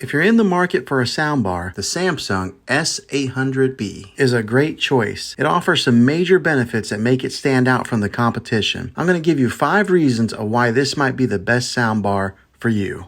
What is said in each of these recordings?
If you're in the market for a soundbar, the Samsung S800B is a great choice. It offers some major benefits that make it stand out from the competition. I'm going to give you 5 reasons of why this might be the best soundbar for you.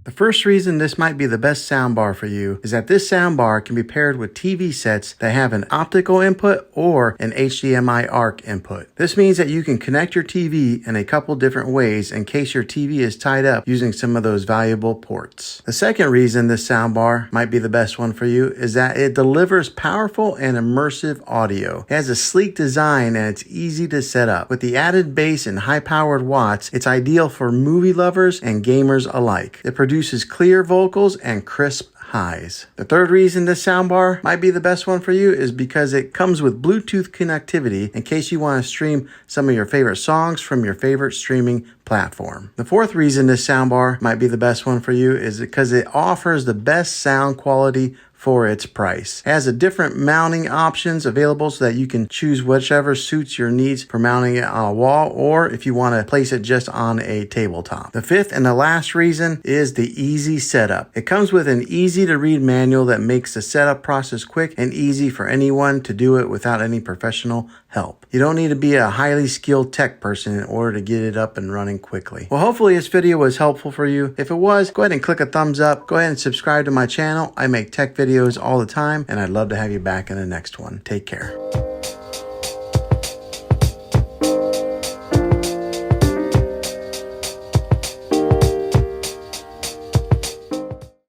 The first reason this might be the best soundbar for you is that this soundbar can be paired with TV sets that have an optical input or an HDMI ARC input. This means that you can connect your TV in a couple different ways in case your TV is tied up using some of those valuable ports. The second reason this soundbar might be the best one for you is that it delivers powerful and immersive audio. It has a sleek design and it's easy to set up. With the added bass and high-powered watts, it's ideal for movie lovers and gamers alike. It produces clear vocals and crisp highs. The third reason this soundbar might be the best one for you is because it comes with Bluetooth connectivity in case you want to stream some of your favorite songs from your favorite streaming platform. The fourth reason this soundbar might be the best one for you is because it offers the best sound quality for its price. It has a different mounting options available so that you can choose whichever suits your needs for mounting it on a wall or if you want to place it just on a tabletop. The fifth and the last reason is the easy setup. It comes with an easy to read manual that makes the setup process quick and easy for anyone to do it without any professional help. You don't need to be a highly skilled tech person in order to get it up and running quickly. Well, hopefully this video was helpful for you. If it was, go ahead and click a thumbs up. Go ahead and subscribe to my channel. I make tech videos all the time, and I'd love to have you back in the next one. Take care.